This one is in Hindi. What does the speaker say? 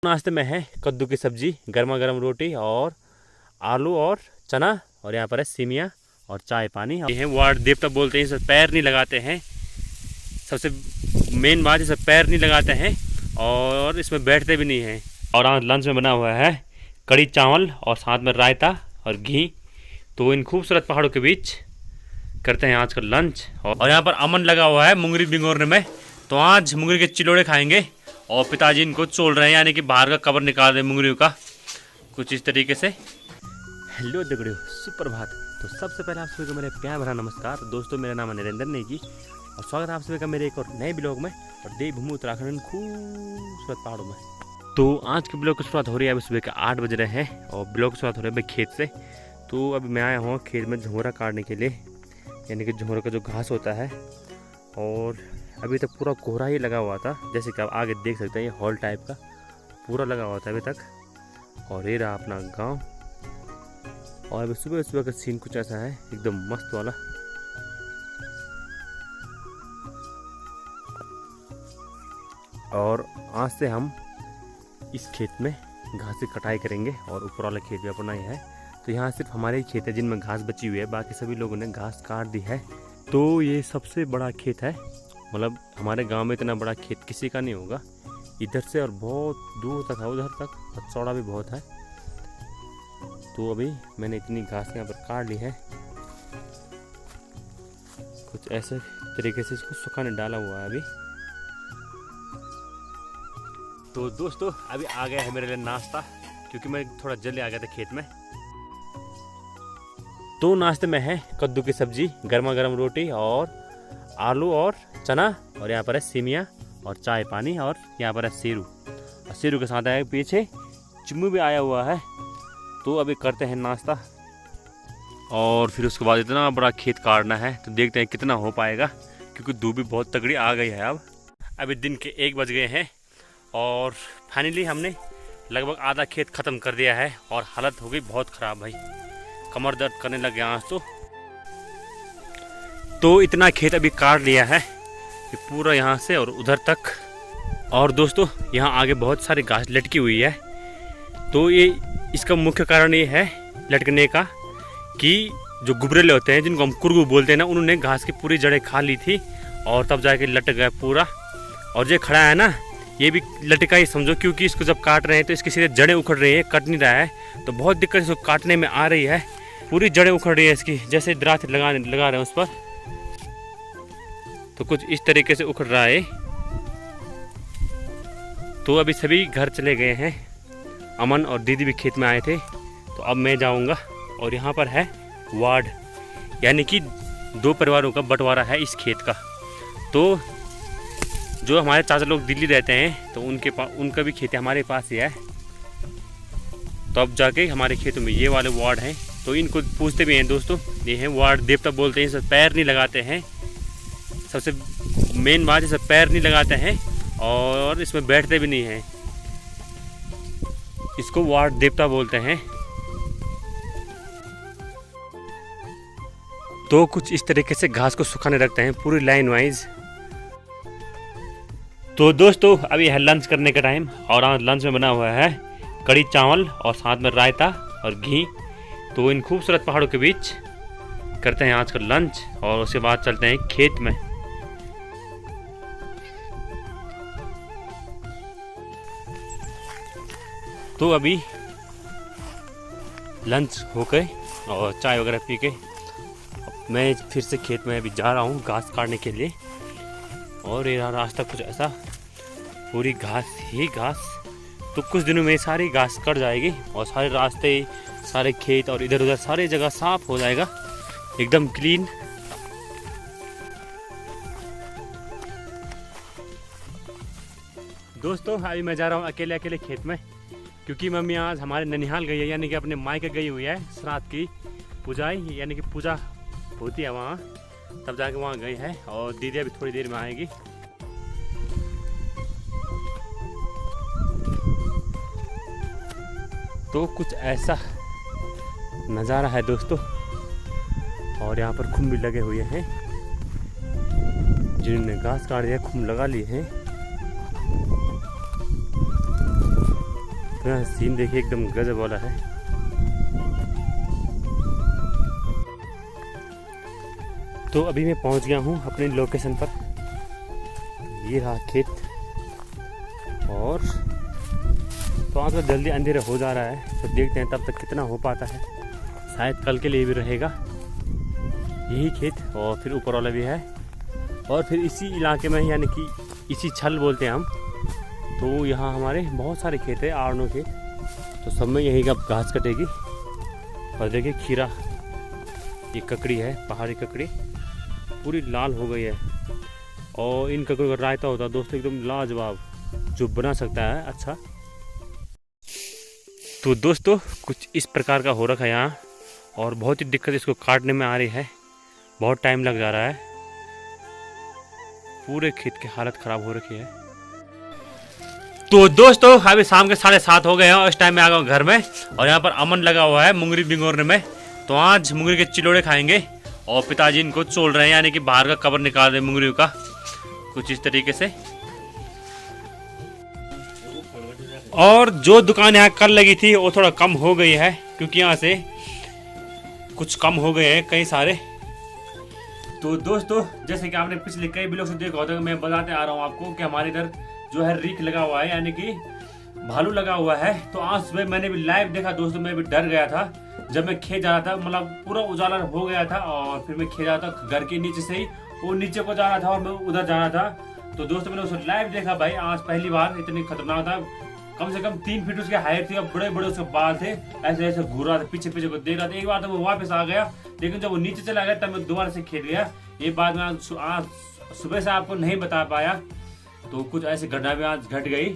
नाश्ते में है कद्दू की सब्जी, गर्मा गर्म रोटी और आलू और चना, और यहाँ पर है सीमिया और चाय पानी। ये है वार्ड देवता बोलते हैं, इस पैर नहीं लगाते हैं। सबसे मेन बात, इस पैर नहीं लगाते हैं और इसमें बैठते भी नहीं हैं। और आज लंच में बना हुआ है कड़ी चावल और साथ में रायता और घी। तो इन खूबसूरत पहाड़ों के बीच करते हैं आज का लंच। और यहाँ पर अमन लगा हुआ है मुंगरी भिगोरने में, तो आज मुंगरी के चिलोड़े खाएंगे। और पिताजी इनको चोल रहे हैं, यानी कि बाहर का कवर निकाल रहे हैं मुंगरियों का, कुछ इस तरीके से। हेलो दगड़ियों, सुप्रभात। तो सबसे पहले आप सभी को मेरे प्यार भरा नमस्कार दोस्तों। मेरा नाम है नरेंद्र नेगी और स्वागत है आप सभी का मेरे एक और नए ब्लॉग में, और देवभूमि उत्तराखंड खूबसूरत पहाड़ों में। तो आज के ब्लॉग की शुरुआत हो रही है, अभी सुबह के 8 बज रहे हैं और ब्लॉग की शुरुआत हो रही है अभी खेत से। तो अभी मैं आया हूँ खेत में झोरा काटने के लिए, यानी कि झोरा का जो घास होता है। और अभी तक पूरा कोहरा ही लगा हुआ था, जैसे कि आप आगे देख सकते हैं, ये हॉल टाइप का पूरा लगा हुआ था अभी तक। और ये रहा अपना गांव। और अभी सुबह सुबह का सीन कुछ ऐसा है, एकदम मस्त वाला। और आज से हम इस खेत में घास की कटाई करेंगे और ऊपर वाला खेत भी अपना ही है। तो यहाँ सिर्फ हमारे ही खेत है जिनमें घास बची हुई है, बाकी सभी लोगों ने घास काट दी है। तो ये सबसे बड़ा खेत है, मतलब हमारे गांव में इतना बड़ा खेत किसी का नहीं होगा। इधर से और बहुत दूर तक है, उधर तक, और चौड़ा भी बहुत है। तो अभी मैंने इतनी घास यहाँ पर काट ली है, कुछ ऐसे तरीके से इसको सुखाने डाला हुआ है अभी। तो दोस्तों अभी आ गया है मेरे लिए नाश्ता, क्योंकि मैं थोड़ा जल्दी आ गया था खेत में। तो नाश्ते में है कद्दू की सब्जी, गर्मा गर्म रोटी और आलू और चना, और यहाँ पर है सीमिया और चाय पानी, और यहाँ पर है सीरू। और सीरू के साथ है पीछे चिम्मू भी आया हुआ है। तो अभी करते हैं नाश्ता और फिर उसके बाद इतना बड़ा खेत काटना है, तो देखते हैं कितना हो पाएगा, क्योंकि धूप भी बहुत तगड़ी आ गई है। अब अभी दिन के 1 बज गए हैं और फाइनली हमने लगभग आधा खेत ख़त्म कर दिया है। और हालत हो गई बहुत ख़राब भाई, कमर दर्द करने लग गया आज तो इतना खेत अभी काट लिया है, ये पूरा यहाँ से और उधर तक। और दोस्तों यहाँ आगे बहुत सारी घास लटकी हुई है। तो ये इसका मुख्य कारण ये है लटकने का, कि जो गुबरेले होते हैं जिनको हम कुरगु बोलते हैं ना, उन्होंने घास की पूरी जड़ें खा ली थी और तब जाके लटक गया पूरा। और ये खड़ा है ना, ये भी लटका ही समझो, क्योंकि इसको जब काट रहे हैं तो इसकी सीधे जड़ें उखड़ रही है, कट नहीं रहा है। तो बहुत दिक्कत इसको काटने में आ रही है, पूरी जड़ें उखड़ रही है इसकी, जैसे दरात लगा रहे हैं उस पर। तो कुछ इस तरीके से उखड़ रहा है। तो अभी सभी घर चले गए हैं, अमन और दीदी भी खेत में आए थे। तो अब मैं जाऊंगा। और यहाँ पर है वार्ड, यानी कि 2 परिवारों का बंटवारा है इस खेत का। तो जो हमारे चाचा लोग दिल्ली रहते हैं, तो उनका भी खेत हमारे पास ही है। तो अब जाके हमारे खेतों में ये वाले वार्ड हैं, तो इनको पूछते भी हैं दोस्तों। ये है वार्ड देवता बोलते हैं, इस पैर नहीं लगाते हैं। सबसे मेन बात, इस पैर नहीं लगाते हैं और इसमें बैठते भी नहीं हैं। इसको वार्ड देवता बोलते हैं। तो कुछ इस तरीके से घास को सुखाने रखते हैं पूरी लाइन वाइज। तो दोस्तों अभी है लंच करने का टाइम, और आज लंच में बना हुआ है कड़ी चावल और साथ में रायता और घी। तो इन खूबसूरत पहाड़ों के बीच करते हैं आज का लंच, और उसके बाद चलते हैं खेत में। तो अभी लंच हो गए और चाय वगैरह पी के मैं फिर से खेत में अभी जा रहा हूँ घास काटने के लिए। और ये रास्ता कुछ ऐसा, पूरी घास ही घास। तो कुछ दिनों में सारी घास कट जाएगी और सारे रास्ते, सारे खेत और इधर उधर सारी जगह साफ हो जाएगा, एकदम क्लीन। दोस्तों अभी मैं जा रहा हूँ अकेले अकेले खेत में, क्योंकि मम्मी आज हमारे ननिहाल गई है, यानी कि अपने मायके गई हुई है श्राद्ध की पूजाई, यानी कि पूजा होती है वहाँ, तब जाके वहाँ गई है। और दीदी अभी थोड़ी देर में आएगी। तो कुछ ऐसा नज़ारा है दोस्तों। और यहाँ पर खुम भी लगे हुए हैं, जिन्होंने घास काट दिया खुम लगा लिए हैं। इतना सीन देखिए एकदम गजब वाला है। तो अभी मैं पहुंच गया हूं अपने लोकेशन पर। ये रहा खेत। और तो आज तो जल्दी अंधेरा हो जा रहा है, तो देखते हैं तब तक कितना हो पाता है। शायद कल के लिए भी रहेगा यही खेत, और फिर ऊपर वाला भी है, और फिर इसी इलाके में यानी कि इसी छल बोलते हैं हम। तो यहाँ हमारे बहुत सारे खेत है, 8-9 खेत। तो सब में यही का घास कटेगी। और देखिए खीरा, ये ककड़ी है, पहाड़ी ककड़ी पूरी लाल हो गई है। और इन ककड़ियों का रायता होता है दोस्तों एकदम लाजवाब, जो बना सकता है अच्छा। तो दोस्तों कुछ इस प्रकार का हो रखा है यहाँ, और बहुत ही दिक्कत इसको काटने में आ रही है, बहुत टाइम लग जा रहा है। पूरे खेत की हालत ख़राब हो रखी है। तो दोस्तों अभी शाम के 7:30 हो गए हैं, और इस टाइम में आ गया हूँ घर में। और यहाँ पर अमन लगा हुआ है मुंगरी भिगोरने में। तो आज मुंगरी के चिलोड़े खाएंगे, और पिताजी इनको चोल रहे हैं, यानी कि बाहर का कवर निकाल रहे मुंगरी का, कुछ इस तरीके से। और जो दुकान यहाँ कल लगी थी वो थोड़ा कम हो गई है, क्योंकि यहाँ से कुछ कम हो गए हैं कई सारे। तो दोस्तों जैसे कि आपने पिछले कई ब्लॉग से देखा होता है, मैं बताते आ रहा हूँ आपको कि हमारे इधर जो है रीख लगा हुआ है, यानी कि भालू लगा हुआ है। तो आज सुबह मैंने भी लाइव देखा दोस्तों, मैं भी डर गया था जब मैं खेत जा रहा था, मतलब पूरा उजाला हो गया था। और फिर मैं खेत जा रहा था, घर के नीचे से ही वो नीचे को जा रहा था और मैं उधर जा रहा था। तो दोस्तों मैंने उसको लाइव देखा भाई, आज पहली बार इतनी खतरनाक था। कम से कम 3 फीट उसके हाइट थी, और बड़े बड़े उसके बाल थे, ऐसे ऐसे घूर रहा था, पीछे पीछे को देख रहा था। एक बार तो वो वापस आ गया, लेकिन जब वो नीचे चला गया तब मैं दोबारा से खेत गया। ये बात मैं आज सुबह से आपको नहीं बता पाया। तो कुछ ऐसी घटना भी आज घट गई।